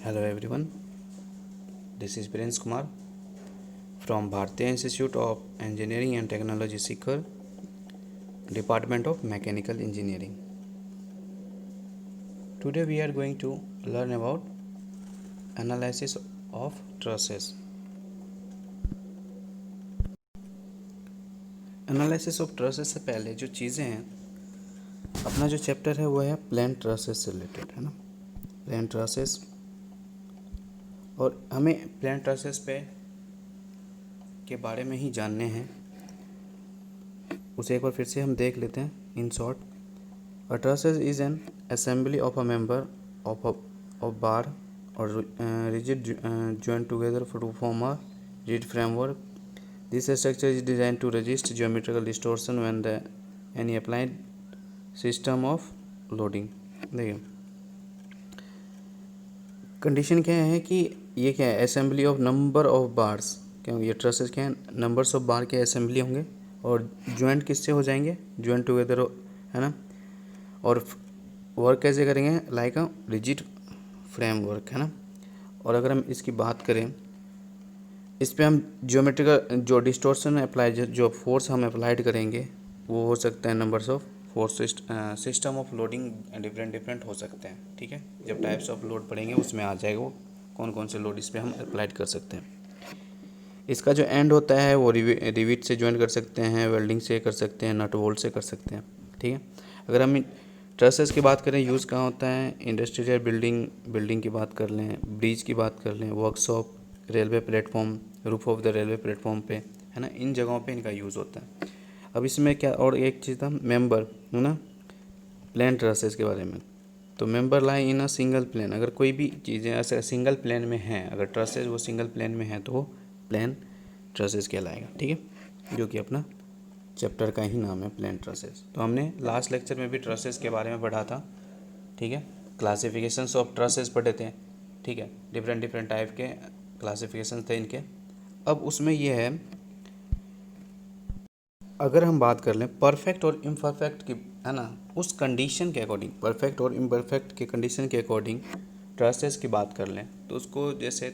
Hello everyone, this is Prince Kumar from Bharatiya Institute of Engineering and Technology Sikar, Department of Mechanical Engineering. Today we are going to learn about analysis of trusses. Analysis of trusses से पहले जो चीज़ें हैं, अपना जो chapter है वो है प्लेन ट्रसेस से रिलेटेड, है ना। प्लेन ट्रसेस, और हमें प्लेन ट्रसेस पे के बारे में ही जानने हैं। उसे एक बार फिर से हम देख लेते हैं in short. A trusses is an assembly of a member of बार और rigid joined together to form a rigid framework. This structure is designed to resist geometrical distortion when any applied system of loading. देखिए condition क्या है कि ये क्या है, assembly of number of bars. क्या ये ट्रसेस क्या है, नंबर्स ऑफ बार के असेंबली होंगे और ज्वाइंट किससे हो जाएंगे, ज्वाइंट टुगेदर, है ना। और वर्क कैसे करेंगे, लाइक अ रिजिड फ्रेमवर्क, है ना। और अगर हम इसकी बात करें, इस पे हम ज्योमेट्रिकल जो डिस्टोर्शन अप्लाई, जो फोर्स हम अप्लाइड करेंगे वो हो सकता है numbers of force. System of loading different हो सकते हैं, ठीक है। जब टाइप्स ऑफ लोड पढ़ेंगे उसमें आ जाएगा वो कौन कौन से लोड इस पर हम अप्लाइड कर सकते हैं। इसका जो एंड होता है वो रिविट से ज्वाइन कर सकते हैं, वेल्डिंग से कर सकते हैं, नट बोल्ट से कर सकते हैं, ठीक है। अगर हम ट्रसेस की बात करें, यूज़ कहाँ होता है, इंडस्ट्रियल बिल्डिंग की बात कर लें, ब्रिज की बात कर लें, workshop, railway platform, roof of the railway platform पे, है ना। इन जगहों पे इनका यूज़ होता है। अब इसमें क्या और एक चीज़ था, मेंबर, है ना, प्लेन ट्रसेस के बारे में। तो member lie in a single plane, अगर कोई भी चीज़ें ऐसे सिंगल प्लेन में हैं, अगर ट्रसेस वो सिंगल प्लेन में है तो वो प्लेन ट्रसेस कहलाएगा, ठीक है, जो कि अपना चैप्टर का ही नाम है, प्लेन ट्रसेस। तो हमने लास्ट लेक्चर में भी ट्रसेस के बारे में पढ़ा था, ठीक है। क्लासिफिकेशंस ऑफ ट्रसेस पढ़े थे, ठीक है। डिफरेंट टाइप के क्लासिफिकेशन थे इनके। अब उसमें ये है, अगर हम बात कर लें परफेक्ट और इम्परफेक्ट की, है ना, उस कंडीशन के अकॉर्डिंग, परफेक्ट और इम्परफेक्ट के कंडीशन के अकॉर्डिंग ट्रसेस की बात कर लें तो उसको जैसे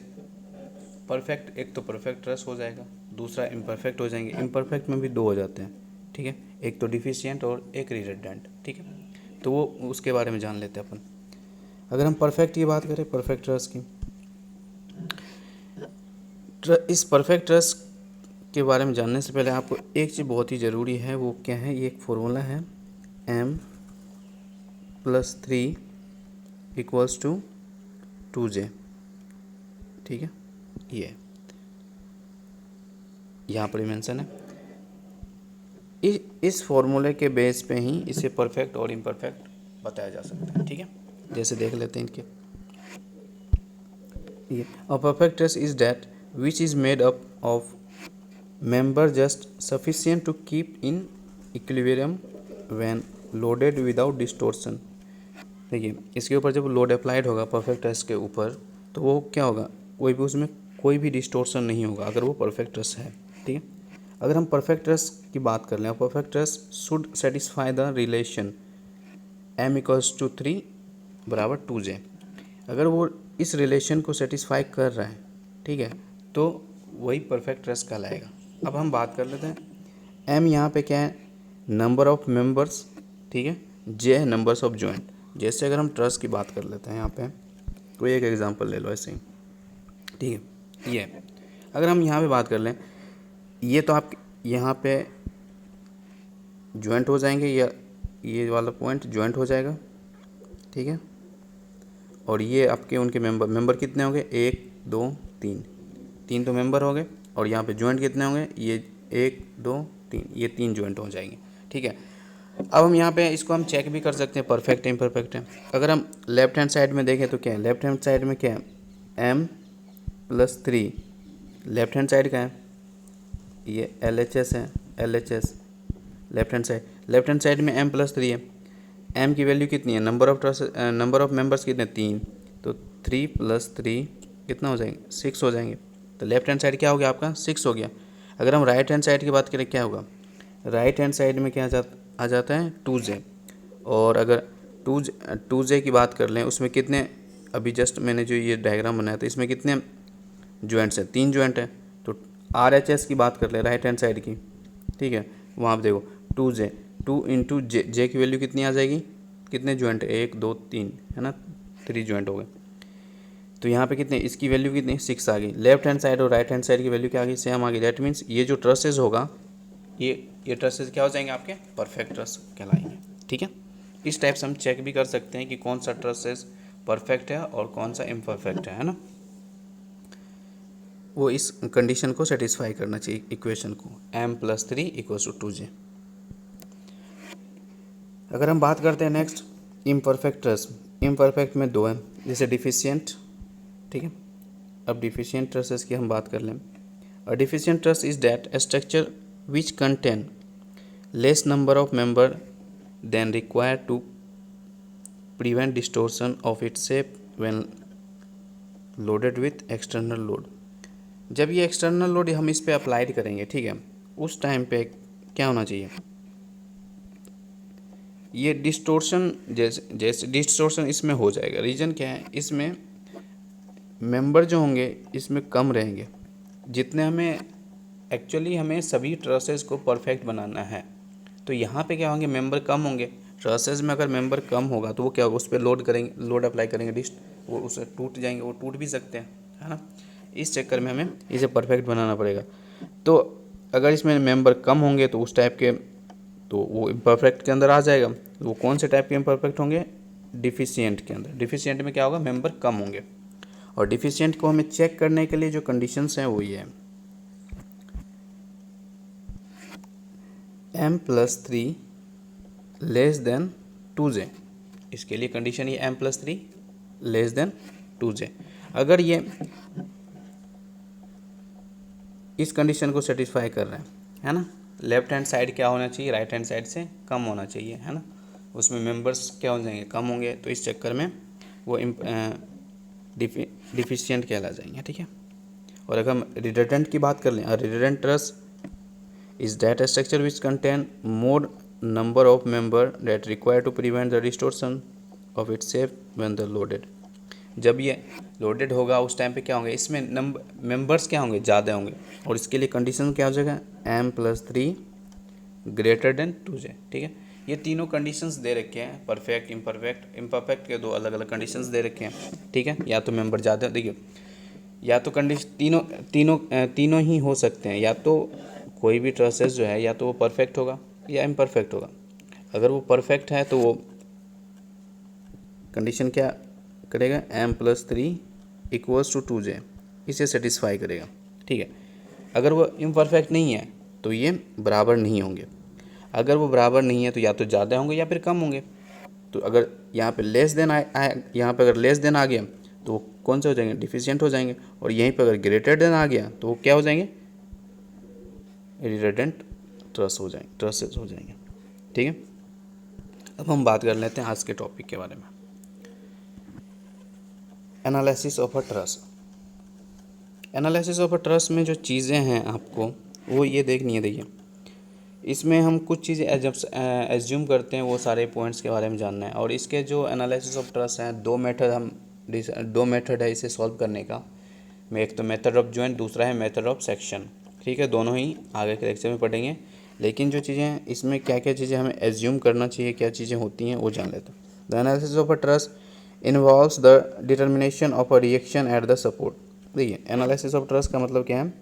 परफेक्ट, एक तो परफेक्ट ट्रस हो जाएगा, दूसरा इम्परफेक्ट हो जाएंगे। इम्परफेक्ट में भी दो हो जाते हैं, ठीक है, एक तो डिफिशिएंट और एक रिडंडेंट, ठीक है। तो वो उसके बारे में जान लेते हैं अपन। अगर हम परफेक्ट की बात करें, परफेक्ट ट्रस की, इस परफेक्ट ट्रस के बारे में जानने से पहले आपको एक चीज़ बहुत ही ज़रूरी है, वो क्या है, ये एक फॉर्मूला है, m+3 = 2j, ठीक है। ये यहाँ पर मेंशन है। इस फॉर्मूले के बेस पे ही इसे परफेक्ट और इम्परफेक्ट बताया जा सकता है, ठीक है। जैसे देख लेते हैं इनके, ये a perfect truss is that which is made up of member just sufficient to keep in equilibrium when loaded without distortion। देखिए इसके ऊपर जब लोड अप्लाइड होगा परफेक्ट ट्रस के ऊपर, तो वो क्या होगा, कोई भी उसमें कोई भी डिस्टोर्शन नहीं होगा अगर वो परफेक्ट ट्रस है, ठीक है। अगर हम परफेक्ट ट्रस की बात कर लें, perfect truss should satisfy the relation m=3 = 2j। अगर वो इस रिलेशन को सेटिस्फाई कर रहा है, ठीक है, तो वही परफेक्ट ट्रस कहलाएगा। अब हम बात कर लेते हैं, एम यहाँ पे क्या है, नंबर ऑफ मेंबर्स, ठीक है, जे है नंबर्स ऑफ जॉइंट। जैसे अगर हम ट्रस की बात कर लेते हैं, यहाँ पे कोई एक एग्जांपल ले लो ऐसे ही, ठीक है। ये अगर हम यहाँ पे बात कर लें, ये तो आप यहाँ पे जॉइंट हो जाएंगे, या ये वाला पॉइंट जॉइंट हो जाएगा, ठीक है। और ये आपके उनके मेंबर कितने होंगे, 1 2 3 तो मेंबर हो गए। और यहाँ पे जॉइंट कितने होंगे, ये 1 2 3, ये 3 जॉइंट हो जाएंगे, ठीक है। अब हम यहाँ पे इसको हम चेक भी कर सकते हैं, परफेक्ट है इम्परफेक्ट है। अगर हम लेफ्ट हैंड साइड में देखें तो क्या है, लेफ्ट हैंड साइड में क्या है, m+3, लेफ्ट हैंड साइड का है, ये LHS है, LHS लेफ्ट हैंड साइड में m+3 है। m की वैल्यू कितनी है, नंबर ऑफ मेंबर्स कितने, 3, तो 3 + 3 कितना हो जाएंगे, 6 हो जाएंगे। तो लेफ्ट हैंड साइड क्या हो गया आपका, 6 हो गया। अगर हम राइट हैंड साइड की बात करें क्या होगा, राइट हैंड साइड में क्या आ जाता है, 2j। और अगर 2j की बात कर लें, उसमें कितने अभी जस्ट मैंने जो ये डायग्राम बनाया था इसमें कितने जॉइंट्स हैं, 3 जॉइंट है। तो RHS की बात कर ले, राइट हैंड साइड की, ठीक है, वहाँ आप देखो 2J, 2 इंटू जे की वैल्यू कितनी आ जाएगी, कितने जॉइंट है, 1 2 3 है ना, 3 जॉइंट हो गए। तो यहाँ पे कितने, इसकी वैल्यू कितनी, 6 आ गई। लेफ्ट हैंड साइड और राइट हैंड साइड की वैल्यू क्या आ गई, सेम आ गई। दैट मीन्स ये जो ट्रसेज होगा ये ट्रसेज क्या हो जाएंगे आपके, परफेक्ट ट्रस कहलाएंगे, ठीक है। इस टाइप से हम चेक भी कर सकते हैं कि कौन सा ट्रसेज परफेक्ट है और कौन सा इम्परफेक्ट है ना। वो इस कंडीशन को सेटिस्फाई करना चाहिए, इक्वेशन को, m+3 = 2J। अगर हम बात करते हैं नेक्स्ट इम्परफेक्ट ट्रस, इम्परफेक्ट में 2 हैं, जैसे डिफिशियंट, ठीक है। अब डिफिशियंट ट्रसेस की हम बात कर लें। A deficient truss is that a structure which contain less number of member than required to prevent distortion of its shape when loaded with external load. जब ये एक्सटर्नल लोड हम इस पे अप्लाइड करेंगे, ठीक है, उस टाइम पे क्या होना चाहिए, ये डिस्टोर्शन, जैसे डिस्टोर्शन इसमें हो जाएगा। रीज़न क्या है, इसमें मेंबर जो होंगे इसमें कम रहेंगे। जितने हमें एक्चुअली हमें सभी ट्रसेस को परफेक्ट बनाना है, तो यहाँ पे क्या होंगे, मेंबर कम होंगे। ट्रसेस में अगर मेंबर कम होगा तो वो क्या होगा, उस पर लोड करेंगे, लोड अप्लाई करेंगे, डिस्ट वो उससे टूट जाएंगे, वो टूट भी सकते हैं, है ना। इस चक्कर में हमें इसे परफेक्ट बनाना पड़ेगा। तो अगर इसमें मेंबर कम होंगे तो उस टाइप के, तो वो इम्परफेक्ट के अंदर आ जाएगा। वो कौन से टाइप के इम्परफेक्ट होंगे, डिफिशियंट के अंदर। डिफिशियंट में क्या होगा, मेंबर कम होंगे। और डिफिशियंट को हमें चेक करने के लिए जो कंडीशंस हैं वो ये है, m+3 <3 2J। इसके लिए कंडीशन ये m+3 <2J। अगर ये इस कंडीशन को सेटिस्फाई कर रहे हैं, है ना, लेफ्ट हैंड साइड क्या होना चाहिए, राइट हैंड साइड से कम होना चाहिए, है ना, उसमें मेंबर्स क्या हो जाएंगे, कम होंगे। तो इस चक्कर में वो डिफिशियंट कहला जाएंगे, ठीक है। और अगर हम रिडंडेंट की बात कर लें, redundant truss is that structure which contain more number of member that require to prevent the distortion of its shape when the loaded. जब ये लोडेड होगा उस टाइम पे क्या होंगे, इसमें मेंबर्स क्या होंगे, ज़्यादा होंगे। और इसके लिए कंडीशन क्या हो जाएगा, m+3 < 2J, ठीक है। ये तीनों कंडीशंस दे रखे हैं, परफेक्ट, इम्परफेक्ट। इम्परफेक्ट के 2 अलग अलग कंडीशंस दे रखे हैं, ठीक है। या तो मेंबर ज़्यादा, देखिए, या तो कंडीशन तीनों ही हो सकते हैं। या तो कोई भी ट्रसेस जो है या तो वो परफेक्ट होगा या इम्परफेक्ट होगा। अगर वो परफेक्ट है तो वो कंडीशन क्या करेगा, m+3 = 2J, इसे सेटिस्फाई करेगा, ठीक है। अगर वो इम्परफेक्ट नहीं है तो ये बराबर नहीं होंगे। अगर वो बराबर नहीं है तो या तो ज़्यादा होंगे या फिर कम होंगे। तो अगर यहाँ पे लेस देन यहाँ पे अगर लेस देन आ गया तो वो कौन से हो जाएंगे, डिफिशियंट हो जाएंगे। और यहीं पे अगर ग्रेटर देन आ गया तो वो क्या हो जाएंगे, रिडंडेंट ट्रसेस हो जाएंगे, ठीक है। अब हम बात कर लेते हैं आज के टॉपिक के बारे में, analysis of a truss. Analysis of a truss में जो चीज़ें हैं आपको वो ये देखनी है। देखिए, इसमें हम कुछ चीज़ें एज्यूम करते हैं, वो सारे पॉइंट्स के बारे में जानना है। और इसके जो एनालिसिस ऑफ ट्रस हैं, दो मेथड है इसे सॉल्व करने का। एक तो मेथड ऑफ जॉइंट, दूसरा है मेथड ऑफ सेक्शन, ठीक है। दोनों ही आगे के लेक्चर में पढ़ेंगे। लेकिन जो चीज़ें हैं इसमें क्या क्या चीज़ें हमें एज्यूम करना चाहिए, क्या चीज़ें होती हैं वो जान लेते हैं। The analysis of a truss involves the determination of a reaction at the support. देखिए, एनालिसिस ऑफ ट्रस का मतलब क्या है,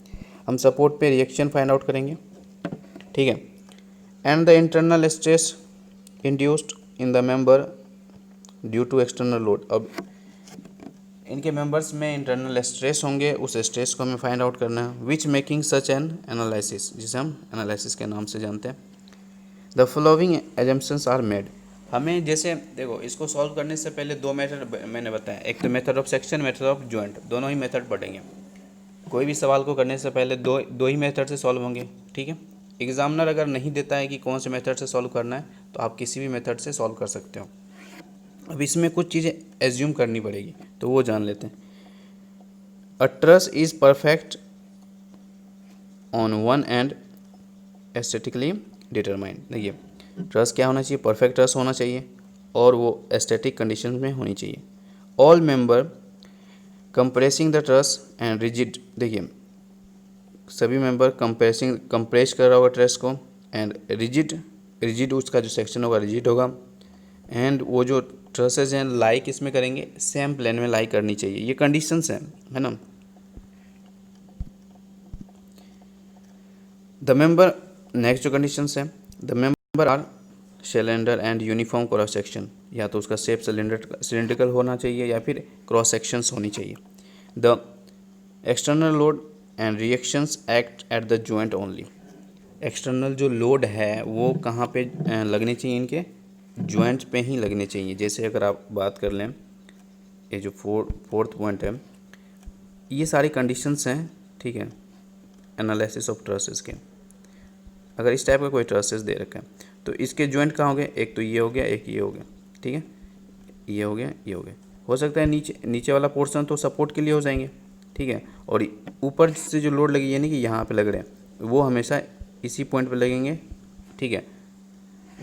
हम सपोर्ट पे रिएक्शन फाइंड आउट करेंगे, ठीक है, and the internal stress induced in the member due to external load. अब इनके मेंबर्स में इंटरनल स्ट्रेस होंगे, उस स्ट्रेस को हमें फाइंड आउट करना है। Which making such an analysis, जिसे हम एनालिसिस के नाम से जानते हैं। The following assumptions are made. हमें जैसे देखो, इसको सॉल्व करने से पहले 2 मेथड मैंने बताया, एक तो method of section, method of joint, दोनों ही मेथड पढ़ेंगे। कोई भी सवाल को करने से पहले दो ही मेथड से सॉल्व होंगे, ठीक है। एग्जामिनर अगर नहीं देता है कि कौन से मेथड से सॉल्व करना है तो आप किसी भी मेथड से सॉल्व कर सकते हो। अब इसमें कुछ चीज़ें एज्यूम करनी पड़ेगी, तो वो जान लेते हैं। A truss is perfect on one and aesthetically determined. देखिए, ट्रस क्या होना चाहिए, परफेक्ट ट्रस होना चाहिए और वो एस्थेटिक कंडीशन में होनी चाहिए। All member compressing the truss and rigid, देखिए सभी मेंबर कंप्रेस कर रहा होगा ट्रस को, एंड रिजिड उसका जो सेक्शन होगा रिजिड होगा, एंड वो जो ट्रसेज हैं लाई किस में करेंगे, सेम प्लेन में लाई करनी चाहिए। ये कंडीशंस हैं, है ना। द मेंबर, नेक्स्ट जो कंडीशंस है, the member are cylinder and uniform cross section, या तो उसका शेप सिलेंड्रिकल होना चाहिए या फिर क्रॉस सेक्शंस होनी चाहिए। The external load and reactions act at the joint only, external जो लोड है वो कहाँ पे लगने चाहिए, इनके जॉइंट पे ही लगने चाहिए। जैसे अगर आप बात कर लें, ये जो फोर्थ पॉइंट है, ये सारी कंडीशंस हैं, ठीक है, एनालिसिस ऑफ ट्रसेस के। अगर इस टाइप का कोई ट्रसेस दे रखा है तो इसके जॉइंट कहाँ हो गए, एक तो ये हो गया, एक ये हो गया, ठीक है, ये हो गया, ये हो गया। हो सकता है नीचे वाला पोर्शन तो सपोर्ट के लिए हो जाएंगे, ठीक है, और ऊपर से जो लोड लगी यानी कि यहाँ पे लग रहे हैं वो हमेशा इसी पॉइंट पे लगेंगे, ठीक है,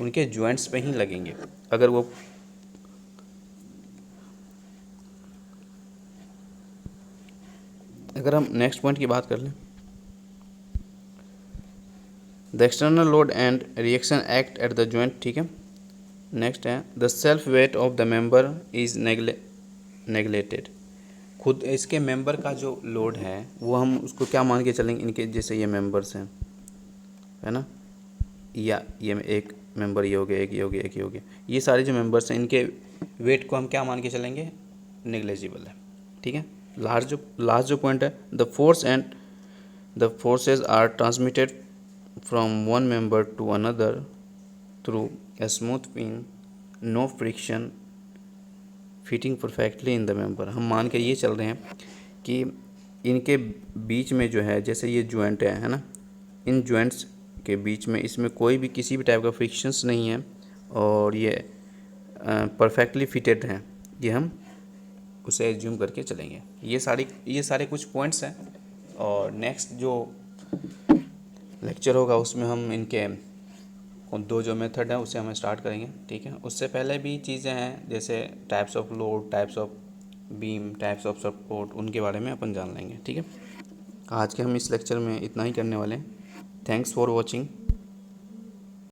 उनके जॉइंट्स पे ही लगेंगे। अगर वो अगर हम नेक्स्ट पॉइंट की बात कर लें, the external load and reaction act at the joint, ठीक है। नेक्स्ट है the self weight of the member is neglected, खुद इसके मेंबर का जो लोड है वो हम उसको क्या मान के चलेंगे, इनके जैसे ये मेंबर्स हैं, है ना, या ये एक मेंबर ये हो गया, एक ये हो गया, एक ये हो गया, ये सारे जो मेंबर्स हैं इनके वेट को हम क्या मान के चलेंगे, नेग्लेजिबल है, ठीक है। लास्ट जो पॉइंट है, the forces are transmitted from one member to another through a smooth pin, no friction, fitting perfectly in the member. हम मान के ये चल रहे हैं कि इनके बीच में जो है, जैसे ये जॉइंट है ना, इन जॉइंट्स के बीच में इसमें कोई भी किसी भी टाइप का फ्रिक्शंस नहीं है और ये परफेक्टली फिटेड हैं, ये हम उसे एज्यूम करके चलेंगे। ये सारे कुछ पॉइंट्स हैं, और नेक्स्ट जो लेक्चर होगा उसमें हम इनके दो जो मेथड है उसे हम स्टार्ट करेंगे, ठीक है। उससे पहले भी चीज़ें हैं जैसे types of load, types of beam, types of support, उनके बारे में अपन जान लेंगे, ठीक है। आज के हम इस लेक्चर में इतना ही करने वाले हैं। Thanks for watching.